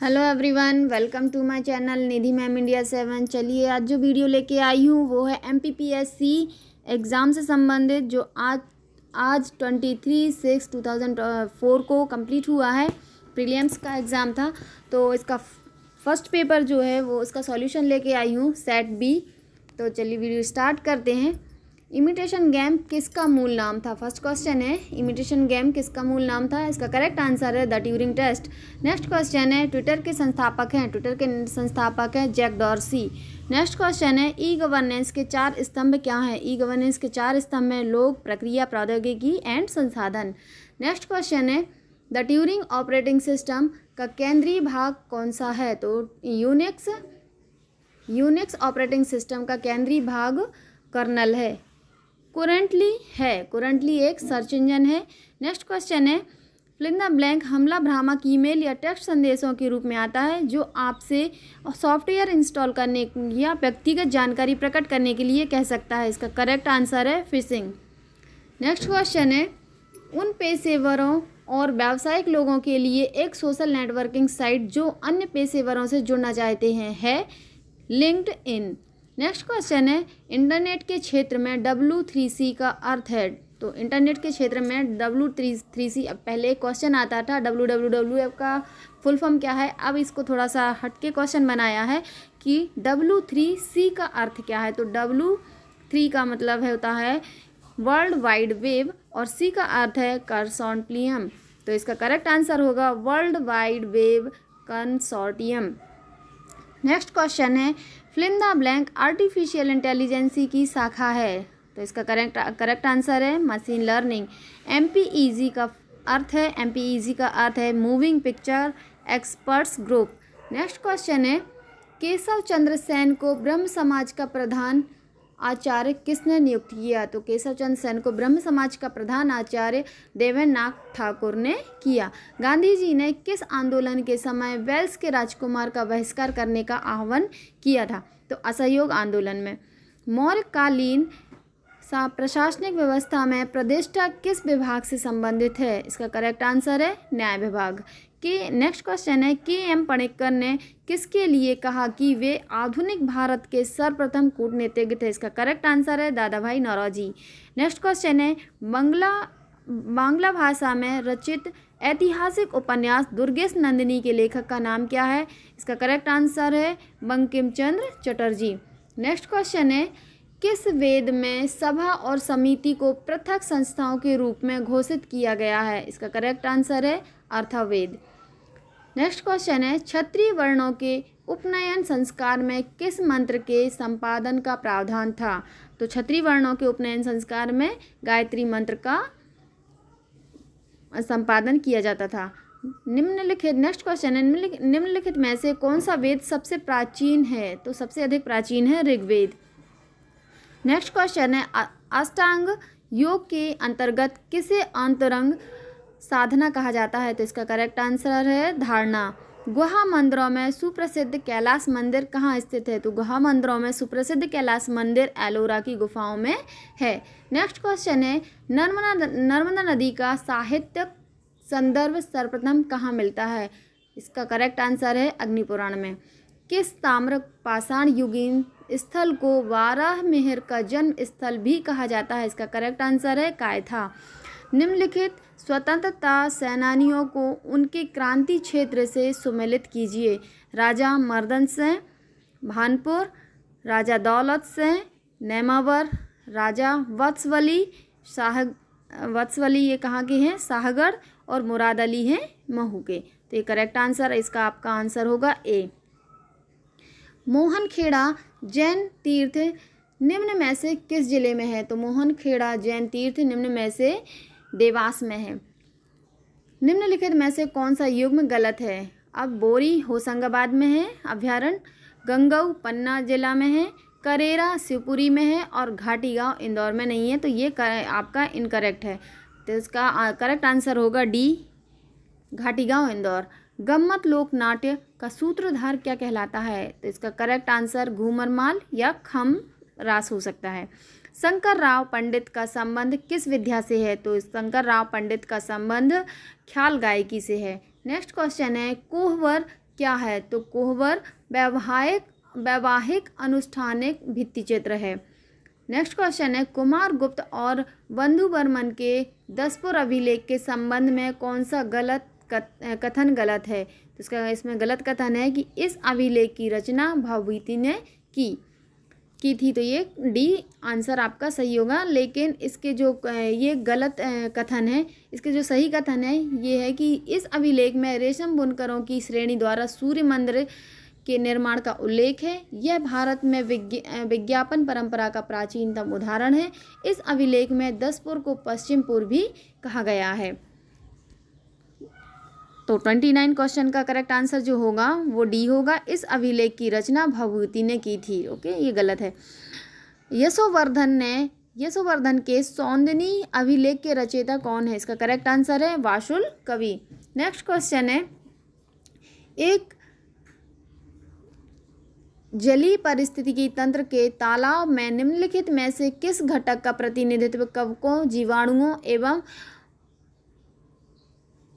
Hello everyone, welcome to my channel Nidhi ma'am India 7। चलिए आज जो वीडियो लेके आई हूँ वो है MPPSC एग्ज़ाम से संबंधित, जो आज 23/6/2004 को कंप्लीट हुआ है। प्रीलिम्स का एग्ज़ाम था, तो इसका फर्स्ट पेपर जो है वो इसका सॉल्यूशन लेके आई हूँ, सेट बी। तो चलिए वीडियो स्टार्ट करते हैं। इमिटेशन गेम किसका मूल नाम था? फर्स्ट क्वेश्चन है, इमिटेशन गेम किसका मूल नाम था? इसका करेक्ट आंसर है the Turing test. Next question है, ट्विटर के संस्थापक हैं जैक डॉर्सी। नेक्स्ट क्वेश्चन है, ई गवर्नेंस के 4 स्तंभ क्या हैं? ई गवर्नेंस के 4 स्तंभ हैं लोग, प्रक्रिया, प्रौद्योगिकी एंड संसाधन। नेक्स्ट क्वेश्चन है, द ट्यूरिंग ऑपरेटिंग सिस्टम का केंद्रीय भाग कौन सा है? तो यूनिक्स ऑपरेटिंग सिस्टम का केंद्रीय भाग कर्नल है। कुरेंटली एक सर्च इंजन है। नेक्स्ट क्वेश्चन है, फिल इन द ब्लैंक हमला भ्रामक ईमेल या टेक्स्ट संदेशों के रूप में आता है जो आपसे सॉफ्टवेयर इंस्टॉल करने या व्यक्तिगत जानकारी प्रकट करने के लिए कह सकता है। इसका करेक्ट आंसर है फिशिंग। नेक्स्ट क्वेश्चन है, उन पेशेवरों और व्यावसायिक लोगों के लिए एक सोशल नेटवर्किंग साइट जो अन्य पेशेवरों से जुड़ना चाहते हैं है लिंक्डइन। नेक्स्ट क्वेश्चन है, इंटरनेट के क्षेत्र में W3C का अर्थ है? तो इंटरनेट के क्षेत्र में W3C, अब पहले क्वेश्चन आता था WWW का फुल फॉर्म क्या है, अब इसको थोड़ा सा हटके क्वेश्चन बनाया है कि W3C का अर्थ क्या है। तो W3 का मतलब होता है वर्ल्ड वाइड वेब और C का अर्थ है कंसोर्टियम। तो इसका करेक्ट आंसर होगा world wide web consortium. Next question है, fill in the blank artificial intelligence की शाखा है? तो इसका करेक्ट आंसर है मशीन लर्निंग। MPEG का अर्थ है moving picture experts group. Next question है, केशव चंद्र सेन को ब्रह्म समाज का प्रधान आचार्य किसने नियुक्त किया? तो केशव चंद्र सेन को ब्रह्म समाज का प्रधान आचार्य देवेंद्रनाथ ठाकुर ने किया। गांधी जी ने किस आंदोलन के समय वेल्स के राजकुमार का बहिष्कार करने का आह्वान किया था? तो असहयोग आंदोलन में। मौर्यकालीन प्रशासनिक व्यवस्था में प्रतिष्ठा किस विभाग से संबंधित है? इसका करेक्ट आंसर है न्याय विभाग। नेक्स्ट क्वेश्चन है, KM पणिक्कर ने किसके लिए कहा कि वे आधुनिक भारत के सर्वप्रथम कूटनीतिज्ञ थे? इसका करेक्ट आंसर है दादा भाई नौरोजी। नेक्स्ट क्वेश्चन है, बांग्ला भाषा में रचित ऐतिहासिक उपन्यास दुर्गेश नंदिनी के लेखक का नाम क्या है? इसका करेक्ट आंसर है बंकिम चंद्र चटर्जी। नेक्स्ट क्वेश्चन है, किस वेद में सभा और समिति को पृथक संस्थाओं के रूप में घोषित किया गया है? इसका करेक्ट आंसर है अथर्ववेद। नेक्स्ट क्वेश्चन है, क्षत्रिय वर्णों के उपनयन संस्कार में किस मंत्र के संपादन का प्रावधान था? तो क्षत्रिय वर्णों के उपनयन संस्कार में गायत्री मंत्र का संपादन किया जाता था। नेक्स्ट क्वेश्चन है, निम्नलिखित में से कौन सा वेद सबसे प्राचीन है? तो सबसे अधिक प्राचीन है ऋग्वेद। नेक्स्ट क्वेश्चन है, अष्टांग योग के अंतर्गत किसे अंतरंग साधना कहा जाता है? तो इसका करेक्ट आंसर है धारणा। गुहा मंदिरों में सुप्रसिद्ध कैलाश मंदिर कहाँ स्थित है? तो गुहा मंदिरों में सुप्रसिद्ध कैलाश मंदिर एलोरा की गुफाओं में है। नेक्स्ट क्वेश्चन है, नर्मदा नदी का साहित्यिक संदर्भ सर्वप्रथम कहाँ मिलता है? इसका करेक्ट आंसर है अग्निपुराण में। किस ताम्र पाषाण युगीन स्थल को वाराहमिहिर का जन्म स्थल भी कहा जाता है? इसका करेक्ट आंसर है कायथा। निम्नलिखित स्वतंत्रता सेनानियों को उनके क्रांति क्षेत्र से सुमेलित कीजिए। राजा मर्दन सिंह भानपुर, राजा दौलत सिंह नेमावर, राजा वत्सवली ये कहाँ के हैं? शाहगढ़, और मुराद अली हैं महू के। तो ये करेक्ट आंसर है, इसका आपका आंसर होगा ए। मोहनखेड़ा जैन तीर्थ निम्न में से किस जिले में है? तो मोहनखेड़ा जैन तीर्थ निम्न में से देवास में है। निम्नलिखित में से कौन सा युग्म गलत है? अब बोरी होशंगाबाद में है अभ्यारण्य, गंगऊ पन्ना जिला में है, करेरा शिवपुरी में है, और घाटी गांव इंदौर में नहीं है। तो ये आपका इनकरेक्ट है। तो इसका करेक्ट आंसर होगा डी, घाटी गांव इंदौर। गम्मत लोक नाट्य का सूत्रधार क्या कहलाता है? तो इसका करेक्ट आंसर घूमर माल या खम रास हो सकता है। शंकर राव पंडित का संबंध किस विद्या से है? तो शंकर राव पंडित का संबंध ख्याल गायकी से है। नेक्स्ट क्वेश्चन है, कोहबर क्या है? तो कोहबर वैवाहिक अनुष्ठानिक भित्तिचित्र है। नेक्स्ट क्वेश्चन है, कुमारगुप्त और बंधुवर्मन के दसपुर अभिलेख के संबंध में कौन सा कथन गलत है? तो इसका इसमें गलत कथन है कि इस अभिलेख की रचना भवभूति ने की थी। तो ये डी आंसर आपका सही होगा। लेकिन इसके जो ये गलत कथन है, इसके जो सही कथन है ये है कि इस अभिलेख में रेशम बुनकरों की श्रेणी द्वारा सूर्य मंदिर के निर्माण का उल्लेख है। यह भारत में विज्ञापन परंपरा का प्राचीनतम उदाहरण है। इस अभिलेख में दसपुर को पश्चिमपुर भी कहा गया है। तो 29 क्वेश्चन का करेक्ट आंसर जो होगा वो डी होगा। इस अभिलेख की रचना भवभूति ने की थी। ओके, ये गलत है। यशोवर्धन के सौंदनी अभिलेख के रचयिता कौन है? इसका करेक्ट आंसर है वाशुल कवि। नेक्स्ट क्वेश्चन है, एक जलीय पारिस्थितिकी तंत्र के तालाब में निम्नलिखित में से किस घटक का प्रतिनिधित्व कवकों, जीवाणुओं एवं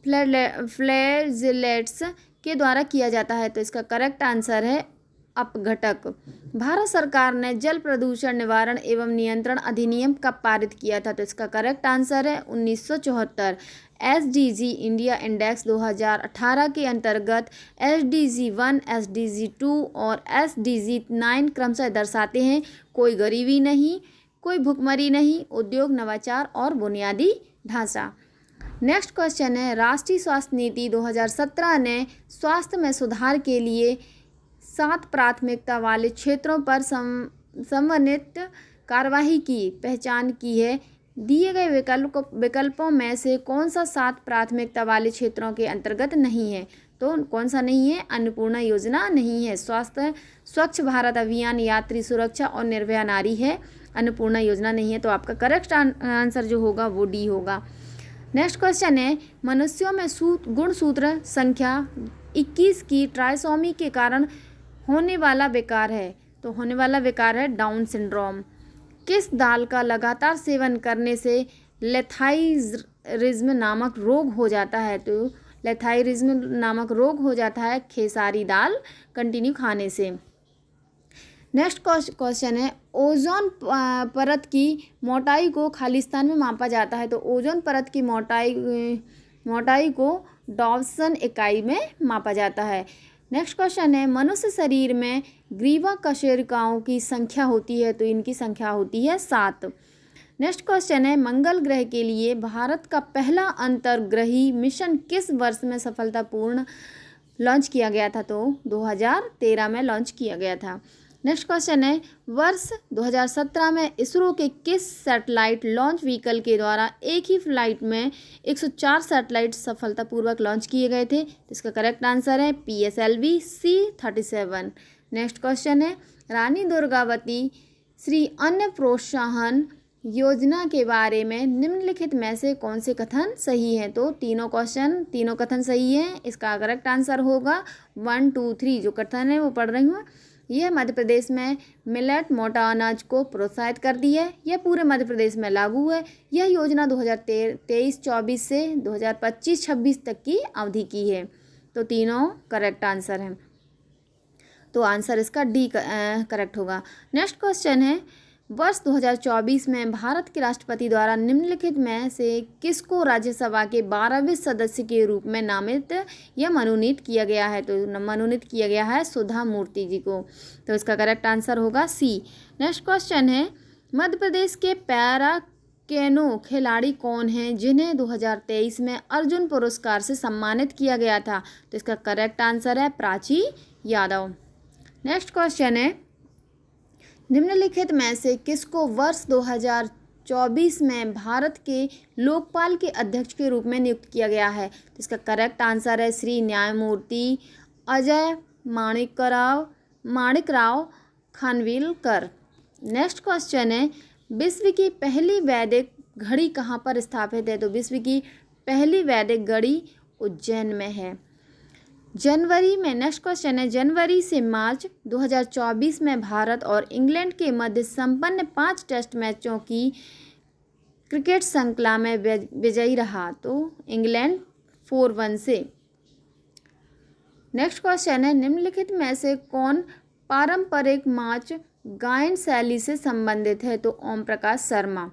फ्लैजेलेट्स के द्वारा किया जाता है? तो इसका करेक्ट आंसर है अपघटक। भारत सरकार ने जल प्रदूषण निवारण एवं नियंत्रण अधिनियम कब पारित किया था? तो इसका करेक्ट आंसर है 1974। SDG इंडिया इंडेक्स 2018 के अंतर्गत SDG 1, SDG 2 और SDG 9 क्रमशः दर्शाते हैं कोई गरीबी नहीं, कोई भुखमरी नहीं, उद्योग, नवाचार और बुनियादी ढांचा। नेक्स्ट क्वेश्चन है, राष्ट्रीय स्वास्थ्य नीति 2017 ने स्वास्थ्य में सुधार के लिए 7 प्राथमिकता वाले क्षेत्रों पर समन्वित कार्यवाही की पहचान की है। दिए गए विकल्पों में से कौन सा 7 प्राथमिकता वाले क्षेत्रों के अंतर्गत नहीं है? तो कौन सा नहीं है? अन्नपूर्णा योजना नहीं है, स्वास्थ्य स्वच्छ भारत अभियान, यात्री सुरक्षा और निर्भया नारी है। अन्नपूर्णा योजना नहीं है। तो आपका करेक्ट आंसर जो होगा वो डी होगा। नेक्स्ट क्वेश्चन है, मनुष्यों में गुणसूत्र संख्या 21 की ट्राइसोमी के कारण होने वाला विकार है। तो होने वाला विकार है डाउन सिंड्रोम। किस दाल का लगातार सेवन करने से लेथाइरिज्म नामक रोग हो जाता है? तो लेथाइरिज्म नामक रोग हो जाता है खेसारी दाल कंटिन्यू खाने से। नेक्स्ट क्वेश्चन है, ओजोन परत की मोटाई को खालिस्तान में मापा जाता है। तो ओजोन परत की मोटाई को डॉवसन इकाई में मापा जाता है। नेक्स्ट क्वेश्चन है, मनुष्य शरीर में ग्रीवा कशेरुकाओं की संख्या होती है। तो इनकी संख्या होती है 7। नेक्स्ट क्वेश्चन है, मंगल ग्रह के लिए भारत का पहला अंतर्ग्रही मिशन किस वर्ष में सफलतापूर्ण लॉन्च किया गया था? तो 2013 में लॉन्च किया गया था। नेक्स्ट क्वेश्चन है, वर्ष 2017 में इसरो के किस सैटेलाइट लॉन्च व्हीकल के द्वारा एक ही फ्लाइट में 104 सैटेलाइट सफलतापूर्वक लॉन्च किए गए थे? इसका करेक्ट आंसर है PSLV C-37। नेक्स्ट क्वेश्चन है, रानी दुर्गावती श्री अन्न प्रोत्साहन योजना के बारे में निम्नलिखित में से कौन से कथन सही हैं? तो तीनों कथन सही हैं। इसका करेक्ट आंसर होगा 1, 2, 3 जो कथन है वो पढ़ रही हूँ। यह मध्य प्रदेश में मिलेट मोटा अनाज को प्रोत्साहित करती है। यह पूरे मध्य प्रदेश में लागू है। यह योजना 2023-24 से 2025-26 तक की अवधि की है। तो तीनों करेक्ट आंसर हैं। तो आंसर इसका डी करेक्ट होगा। नेक्स्ट क्वेश्चन है, वर्ष 2024 में भारत के राष्ट्रपति द्वारा निम्नलिखित में से किसको राज्यसभा के 12वें सदस्य के रूप में नामित या मनोनीत किया गया है? तो मनोनीत किया गया है सुधा मूर्ति जी को। तो इसका करेक्ट आंसर होगा सी। नेक्स्ट क्वेश्चन है, मध्य प्रदेश के पैरा कैनो खिलाड़ी कौन हैं जिन्हें 2023 में अर्जुन पुरस्कार से सम्मानित किया गया था? तो इसका करेक्ट आंसर है प्राची यादव। नेक्स्ट क्वेश्चन है, निम्नलिखित में से किसको वर्ष 2024 में भारत के लोकपाल के अध्यक्ष के रूप में नियुक्त किया गया है? तो इसका करेक्ट आंसर है श्री न्यायमूर्ति अजय माणिकराव खानविलकर। नेक्स्ट क्वेश्चन है, विश्व की पहली वैदिक घड़ी कहाँ पर स्थापित है? तो विश्व की पहली वैदिक घड़ी उज्जैन में है। नेक्स्ट क्वेश्चन है, जनवरी से मार्च 2024 में भारत और इंग्लैंड के मध्य संपन्न 5 टेस्ट मैचों की क्रिकेट श्रृंखला में विजयी रहा। तो इंग्लैंड 4-1 से। नेक्स्ट क्वेश्चन है, निम्नलिखित में से कौन पारंपरिक नाच गायन शैली से संबंधित है? तो ओम प्रकाश शर्मा।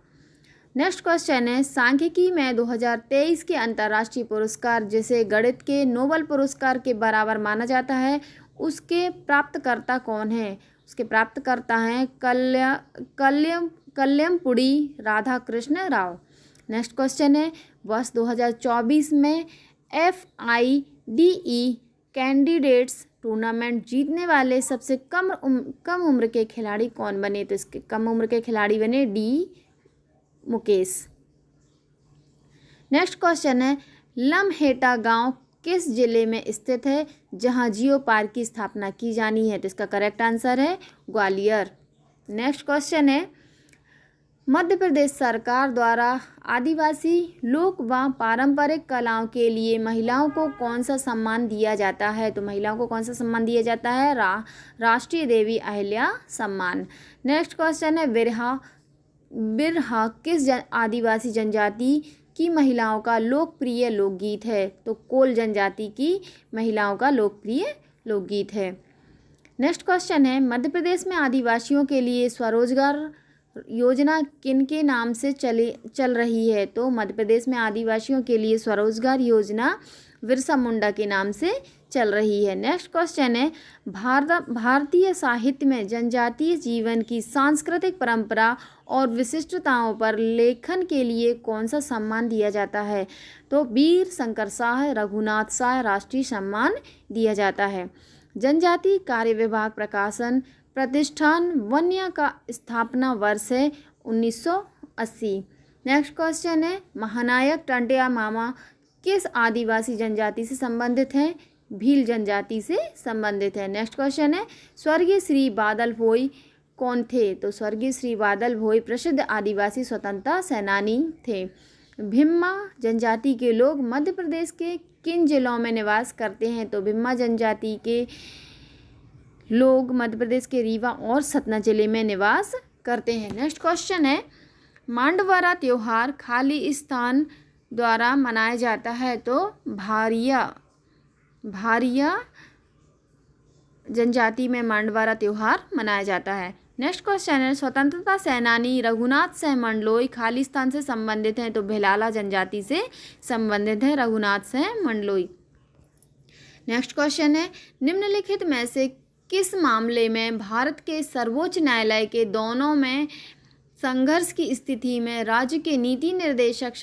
नेक्स्ट क्वेश्चन है, सांख्यिकी में 2023 के अंतर्राष्ट्रीय पुरस्कार जिसे गणित के नोबेल पुरस्कार के बराबर माना जाता है, उसके प्राप्तकर्ता कौन है? उसके प्राप्तकर्ता हैं कल्याणपुड़ी राधाकृष्ण राव। नेक्स्ट क्वेश्चन है, वर्ष 2024 में FIDE कैंडिडेट्स टूर्नामेंट जीतने वाले सबसे कम उम्र के खिलाड़ी कौन बने? तो इसके कम उम्र के खिलाड़ी बने D मुकेश। नेक्स्ट क्वेश्चन है, लम्हेटा गांव किस जिले में स्थित है जहां जियो पार्क की स्थापना की जानी है? तो इसका करेक्ट आंसर है ग्वालियर। नेक्स्ट क्वेश्चन है, मध्य प्रदेश सरकार द्वारा आदिवासी लोक व पारंपरिक कलाओं के लिए महिलाओं को कौन सा सम्मान दिया जाता है? तो महिलाओं को कौन सा सम्मान दिया जाता है? राष्ट्रीय देवी अहिल्या सम्मान। नेक्स्ट क्वेश्चन है, बिरहा किस आदिवासी जनजाति की महिलाओं का लोकप्रिय लोकगीत है? तो कोल जनजाति की महिलाओं का लोकप्रिय लोकगीत है। नेक्स्ट क्वेश्चन है, मध्य प्रदेश में आदिवासियों के लिए स्वरोजगार योजना किनके नाम से चल रही है? तो मध्य प्रदेश में आदिवासियों के लिए स्वरोजगार योजना बिरसा मुंडा के नाम से चल रही है। नेक्स्ट क्वेश्चन है, भारतीय साहित्य में जनजातीय जीवन की सांस्कृतिक परंपरा और विशिष्टताओं पर लेखन के लिए कौन सा सम्मान दिया जाता है? तो वीर शंकर शाह रघुनाथ शाह राष्ट्रीय सम्मान दिया जाता है। जनजाति कार्य विभाग प्रकाशन प्रतिष्ठान वन्य का स्थापना वर्ष है 1980। नेक्स्ट क्वेश्चन है, महानायक टंट्या मामा किस आदिवासी जनजाति से संबंधित हैं? भील जनजाति से संबंधित है। नेक्स्ट क्वेश्चन है, स्वर्गीय श्री बादल भोई कौन थे? तो स्वर्गीय श्री बादल भोई प्रसिद्ध आदिवासी स्वतंत्रता सेनानी थे। भिम्मा जनजाति के लोग मध्य प्रदेश के किन जिलों में निवास करते हैं? तो भिम्मा जनजाति के लोग मध्य प्रदेश के रीवा और सतना जिले में निवास करते हैं। नेक्स्ट क्वेश्चन है, मांडवारा त्योहार खाली स्थान द्वारा मनाया जाता है? तो भारिया जनजाति में मांडवारा त्योहार मनाया जाता है। नेक्स्ट क्वेश्चन है, स्वतंत्रता सेनानी रघुनाथ सिंह मंडलोई खालिस्तान से संबंधित हैं? तो भिलाला जनजाति से संबंधित है रघुनाथ सिंह मंडलोई। नेक्स्ट क्वेश्चन है, निम्नलिखित में से किस मामले में भारत के सर्वोच्च न्यायालय के दोनों में संघर्ष की स्थिति में राज्य के नीति निर्देशक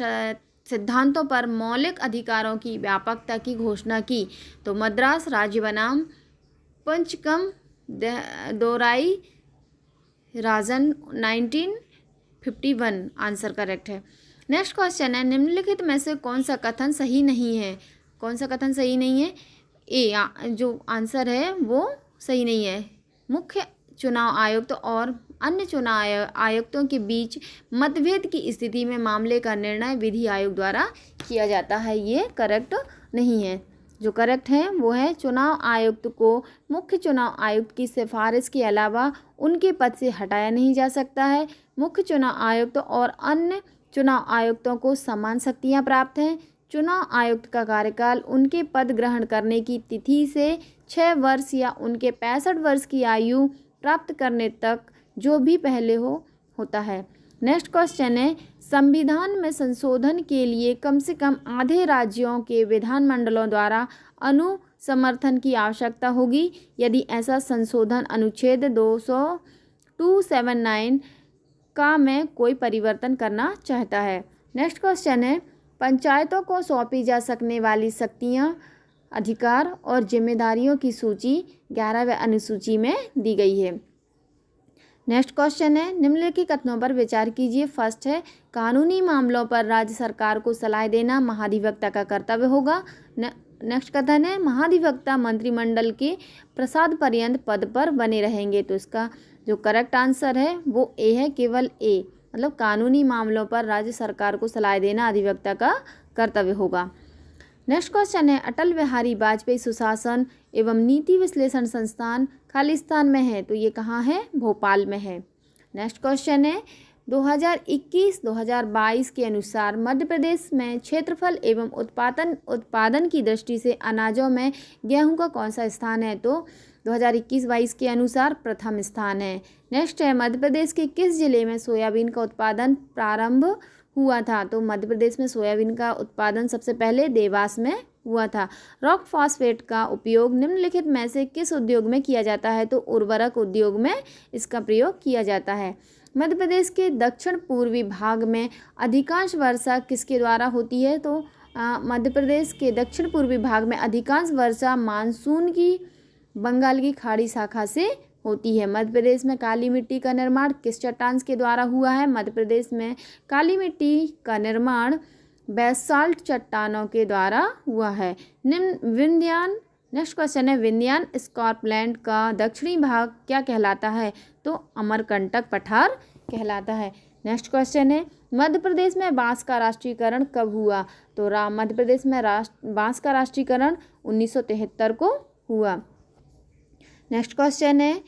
सिद्धांतों पर मौलिक अधिकारों की व्यापकता की घोषणा की? तो मद्रास राज्य बनाम पंचकम दोराई राजन 1951 आंसर करेक्ट है। नेक्स्ट क्वेश्चन है, निम्नलिखित में से कौन सा कथन सही नहीं है? कौन सा कथन सही नहीं है? ए जो आंसर है वो सही नहीं है। मुख्य चुनाव आयुक्त और अन्य चुनाव आयुक्तों के बीच मतभेद की स्थिति में मामले का निर्णय विधि आयोग द्वारा किया जाता है, ये करेक्ट नहीं है। जो करेक्ट है वो है, चुनाव आयुक्त को मुख्य चुनाव आयुक्त की सिफारिश के अलावा उनके पद से हटाया नहीं जा सकता है। मुख्य चुनाव आयुक्त और अन्य चुनाव आयुक्तों को समान शक्तियाँ प्राप्त हैं। चुनाव आयुक्त का कार्यकाल उनके पद ग्रहण करने की तिथि से 6 वर्ष या उनके 65 वर्ष की आयु प्राप्त करने तक जो भी पहले होता है। नेक्स्ट क्वेश्चन है, संविधान में संशोधन के लिए कम से कम आधे राज्यों के विधानमंडलों द्वारा अनुसमर्थन की आवश्यकता होगी यदि ऐसा संशोधन अनुच्छेद 279 का में कोई परिवर्तन करना चाहता है। नेक्स्ट क्वेश्चन है, पंचायतों को सौंपी जा सकने वाली शक्तियाँ, अधिकार और जिम्मेदारियों की सूची 11वें अनुसूची में दी गई है। नेक्स्ट क्वेश्चन है, निम्नलिखित कथनों पर विचार कीजिए। फर्स्ट है, कानूनी मामलों पर राज्य सरकार को सलाह देना महाधिवक्ता का कर्तव्य होगा। नेक्स्ट कथन है, महाधिवक्ता मंत्रिमंडल के प्रसाद पर्यंत पद पर बने रहेंगे। तो इसका जो करेक्ट आंसर है वो ए है, केवल ए, मतलब कानूनी मामलों पर राज्य सरकार को सलाह देना अधिवक्ता का कर्तव्य होगा। नेक्स्ट क्वेश्चन है, अटल बिहारी वाजपेयी सुशासन एवं नीति विश्लेषण संस्थान खालिस्तान में है, तो ये कहाँ है? भोपाल में है। नेक्स्ट क्वेश्चन है, 2021-2022 के अनुसार मध्य प्रदेश में क्षेत्रफल एवं उत्पादन की दृष्टि से अनाजों में गेहूं का कौन सा स्थान है? तो 2021-22 के अनुसार प्रथम स्थान है। नेक्स्ट है, मध्य प्रदेश के किस जिले में सोयाबीन का उत्पादन प्रारंभ हुआ था? तो मध्य प्रदेश में सोयाबीन का उत्पादन सबसे पहले देवास में हुआ था। रॉक फॉस्फेट का उपयोग निम्नलिखित में से किस उद्योग में किया जाता है? तो उर्वरक उद्योग में इसका प्रयोग किया जाता है। मध्य प्रदेश के दक्षिण पूर्वी भाग में अधिकांश वर्षा किसके द्वारा होती है? तो मध्य प्रदेश के दक्षिण पूर्वी भाग में अधिकांश वर्षा मानसून की बंगाल की खाड़ी शाखा से होती है। मध्य प्रदेश में काली मिट्टी का निर्माण किस चट्टान के द्वारा हुआ है? मध्य प्रदेश में काली मिट्टी का निर्माण बेसाल्ट चट्टानों के द्वारा हुआ है। नेक्स्ट क्वेश्चन है, विंध्यान स्कॉर्पलैंड का दक्षिणी भाग क्या कहलाता है? तो अमरकंटक पठार कहलाता है। नेक्स्ट क्वेश्चन है, मध्य प्रदेश में बांस का राष्ट्रीयकरण कब हुआ? तो मध्य प्रदेश में बांस का राष्ट्रीयकरण 1973 को हुआ। नेक्स्ट क्वेश्चन है,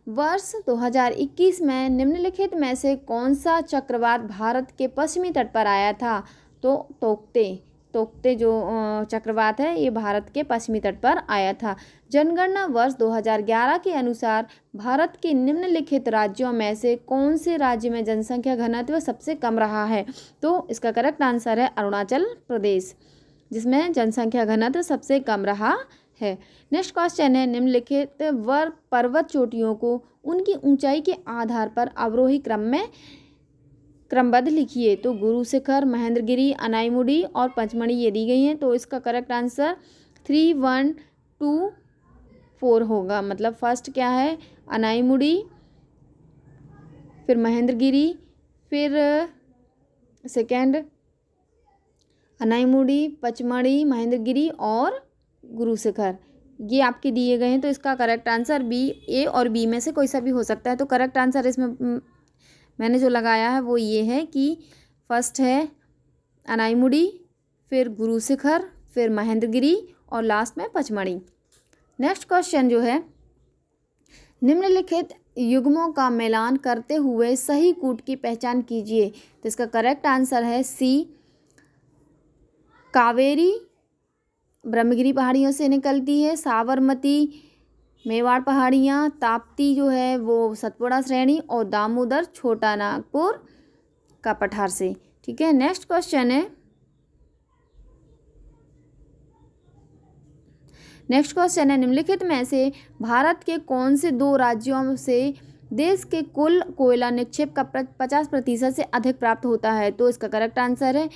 वर्ष 2021 में निम्नलिखित में से कौन सा चक्रवात भारत के पश्चिमी तट पर आया था? तो तोक्ते जो चक्रवात है ये भारत के पश्चिमी तट पर आया था। जनगणना वर्ष 2011 के अनुसार भारत के निम्नलिखित राज्यों में से कौन से राज्य में जनसंख्या घनत्व सबसे कम रहा है? तो इसका करेक्ट आंसर है अरुणाचल प्रदेश, जिसमें जनसंख्या घनत्व सबसे कम रहा है। नेक्स्ट क्वेश्चन है, निम्नलिखित पर्वत चोटियों को उनकी ऊंचाई के आधार पर अवरोही क्रम में क्रमबद्ध लिखिए। तो गुरु शिखर, महेंद्रगिरी, अनाईमुड़ी और पंचमढ़ी ये दी गई हैं। तो इसका करेक्ट आंसर 3, 1, 2, 4 होगा। मतलब फर्स्ट क्या है? अनाईमुड़ी, फिर महेंद्रगिरी, फिर सेकंड अनाईमुड़ी, पचमढ़ी, महेंद्रगिरी और गुरु शिखर, ये आपके दिए गए हैं। तो इसका करेक्ट आंसर बी, ए और बी में से कोई सा भी हो सकता है। तो करेक्ट आंसर इसमें मैंने जो लगाया है वो ये है कि फर्स्ट है अनाईमुड़ी, फिर गुरु शिखर, फिर महेंद्रगिरी और लास्ट में पचमढ़ी। नेक्स्ट क्वेश्चन जो है, निम्नलिखित युग्मों का मिलान करते हुए सही कूट की पहचान कीजिए। तो इसका करेक्ट आंसर है सी, कावेरी ब्रह्मगिरी पहाड़ियों से निकलती है, साबरमती मेवाड़ पहाड़ियाँ, ताप्ती जो है वो सतपुड़ा श्रेणी और दामोदर छोटा नागपुर का पठार से। ठीक है, नेक्स्ट क्वेश्चन है, निम्नलिखित में से भारत के कौन से 2 राज्यों से देश के कुल कोयला निक्षेप का 50% से अधिक प्राप्त होता है? तो इसका करेक्ट आंसर है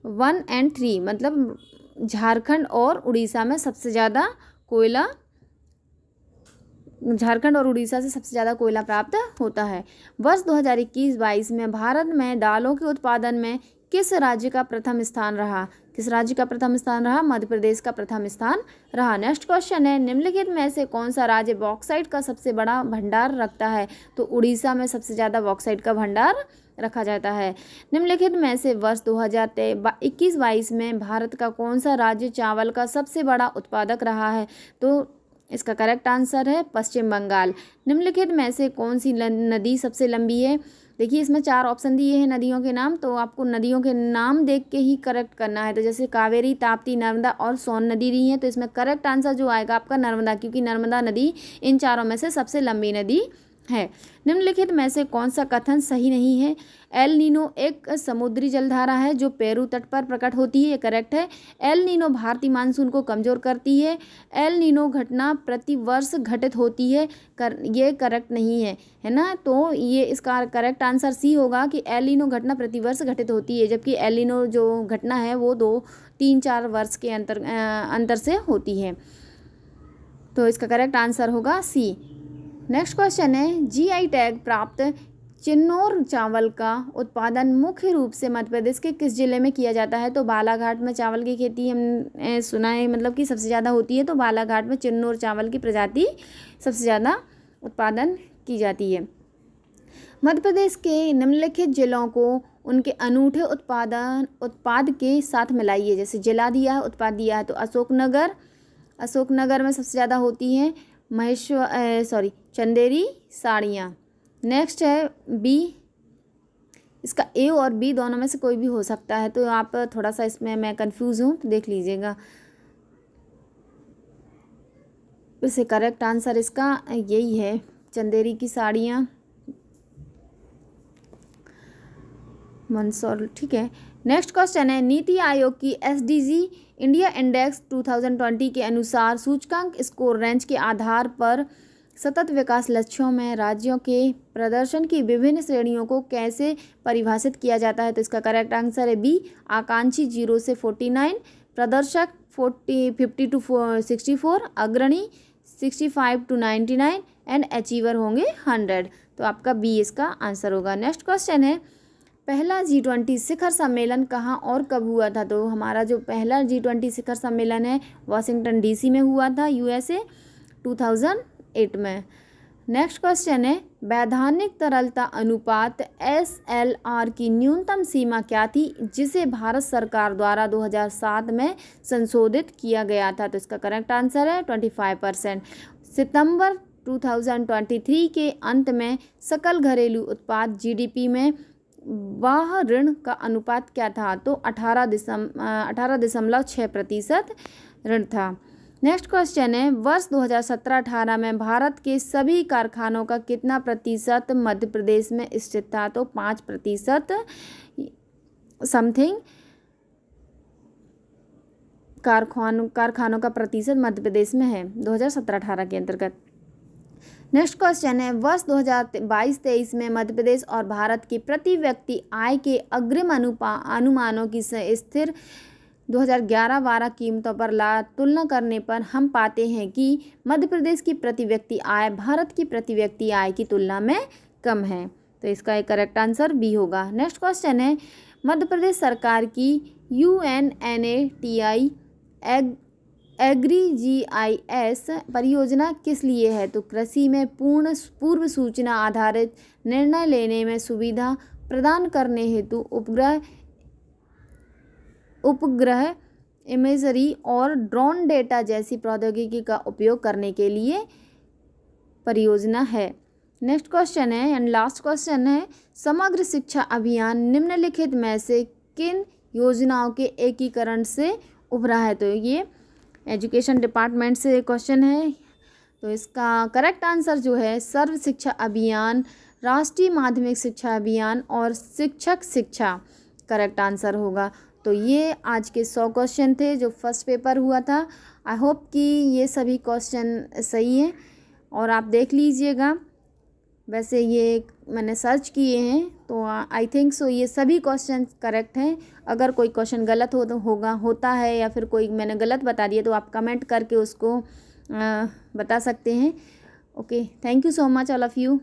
1 और 3, मतलब झारखंड और उड़ीसा में सबसे ज़्यादा कोयला, झारखंड और उड़ीसा से सबसे ज़्यादा कोयला प्राप्त होता है। वर्ष 2021-22 में भारत में दालों के उत्पादन में किस राज्य का प्रथम स्थान रहा? किस राज्य का प्रथम स्थान रहा? मध्य प्रदेश का प्रथम स्थान रहा। नेक्स्ट क्वेश्चन है, निम्नलिखित में से कौन सा राज्य बॉक्साइट का सबसे बड़ा भंडार रखता है? तो उड़ीसा में सबसे ज़्यादा बॉक्साइट का भंडार रखा जाता है। निम्नलिखित में से वर्ष 2021-22 में भारत का कौन सा राज्य चावल का सबसे बड़ा उत्पादक रहा है? तो इसका करेक्ट आंसर है पश्चिम बंगाल। निम्नलिखित में से कौन सी नदी सबसे लंबी है? देखिए इसमें 4 ऑप्शन दिए हैं नदियों के नाम, तो आपको नदियों के नाम देख के ही करेक्ट करना है। तो जैसे कावेरी, ताप्ती, नर्मदा और सोन नदी दी है, तो इसमें करेक्ट आंसर जो आएगा आपका नर्मदा, क्योंकि नर्मदा नदी इन चारों में से सबसे लंबी नदी है। निम्नलिखित में से कौन सा कथन सही नहीं है? एल नीनो एक समुद्री जलधारा है जो पेरू तट पर प्रकट होती है, ये करेक्ट है। एल नीनो भारतीय मानसून को कमजोर करती है। एल नीनो घटना प्रति वर्ष घटित होती है, ये करेक्ट नहीं है, है ना। तो ये इसका करेक्ट आंसर सी होगा कि एल नीनो घटना प्रति वर्ष घटित होती है, जबकि एल नीनो जो घटना है वो 2, 3, 4 वर्ष के अंतर से होती है। तो इसका करेक्ट आंसर होगा सी। नेक्स्ट क्वेश्चन है, जीआई टैग प्राप्त चिन्नौर चावल का उत्पादन मुख्य रूप से मध्य प्रदेश के किस जिले में किया जाता है? तो बालाघाट में चावल की खेती हम सुना है, मतलब कि सबसे ज़्यादा होती है। तो बालाघाट में चिन्नौर चावल की प्रजाति सबसे ज़्यादा उत्पादन की जाती है। मध्य प्रदेश के निम्नलिखित जिलों को उनके अनूठे उत्पाद के साथ मिलाइए। जैसे जिला दिया है, उत्पाद दिया है, तो अशोकनगर में सबसे ज़्यादा होती हैं चंदेरी साड़ियाँ। नेक्स्ट है बी, इसका ए और बी दोनों में से कोई भी हो सकता है, तो आप थोड़ा सा इसमें मैं कंफ्यूज हूँ, तो देख लीजिएगा। वैसे करेक्ट आंसर इसका यही है, चंदेरी की साड़ियाँ, मंदसौर। ठीक है, नेक्स्ट क्वेश्चन है, नीति आयोग की SDG इंडिया इंडेक्स 2020 के अनुसार सूचकांक स्कोर रेंज के आधार पर सतत विकास लक्ष्यों में राज्यों के प्रदर्शन की विभिन्न श्रेणियों को कैसे परिभाषित किया जाता है? तो इसका करेक्ट आंसर है बी, आकांक्षी 0 से 49, प्रदर्शक 50 to 64, अग्रणी 65 to 99 एंड अचीवर होंगे 100। तो आपका बी इसका आंसर होगा। नेक्स्ट क्वेश्चन है, पहला G20 शिखर सम्मेलन कहाँ और कब हुआ था? तो हमारा जो पहला G20 शिखर सम्मेलन है वाशिंगटन DC में हुआ था, USA 2008 में। नेक्स्ट क्वेश्चन है, वैधानिक तरलता अनुपात SLR की न्यूनतम सीमा क्या थी जिसे भारत सरकार द्वारा 2007 में संशोधित किया गया था? तो इसका करेक्ट आंसर है 25%। सितंबर 2023 के अंत में सकल घरेलू उत्पाद GDP में वाह ऋण का अनुपात क्या था? तो 18.6% ऋण था। नेक्स्ट क्वेश्चन है, वर्ष 2017-18 में भारत के सभी कारखानों का कितना प्रतिशत मध्य प्रदेश में स्थित था? तो 5% समथिंग कारखानों का प्रतिशत मध्य प्रदेश में है 2017-18 के अंतर्गत। नेक्स्ट क्वेश्चन है, वर्ष 2022-23 में मध्य प्रदेश और भारत की प्रति व्यक्ति आय के अग्रिम अनुमानों की स्थिर 2011-12 कीमतों पर तुलना करने पर हम पाते हैं कि मध्य प्रदेश की प्रति व्यक्ति आय भारत की प्रति व्यक्ति आय की तुलना में कम है। तो इसका एक करेक्ट आंसर बी होगा। नेक्स्ट क्वेश्चन है, मध्य प्रदेश सरकार की UNNATI एग्री GIS परियोजना किस लिए है? तो कृषि में पूर्व सूचना आधारित निर्णय लेने में सुविधा प्रदान करने हेतु उपग्रह इमेजरी और ड्रोन डेटा जैसी प्रौद्योगिकी का उपयोग करने के लिए परियोजना है। नेक्स्ट क्वेश्चन है एंड लास्ट क्वेश्चन है, समग्र शिक्षा अभियान निम्नलिखित में से किन योजनाओं के एकीकरण से उभरा है? तो ये एजुकेशन डिपार्टमेंट से क्वेश्चन है। तो इसका करेक्ट आंसर जो है सर्व शिक्षा अभियान, राष्ट्रीय माध्यमिक शिक्षा अभियान और शिक्षक शिक्षा करेक्ट आंसर होगा। तो ये आज के 100 क्वेश्चन थे जो फर्स्ट पेपर हुआ था। आई होप कि ये सभी क्वेश्चन सही हैं और आप देख लीजिएगा। वैसे ये मैंने सर्च किए हैं तो आई थिंक सो ये सभी क्वेश्चन करेक्ट हैं। अगर कोई क्वेश्चन गलत होता है या फिर कोई मैंने गलत बता दिया तो आप कमेंट करके उसको बता सकते हैं। Okay, thank you so much all of you.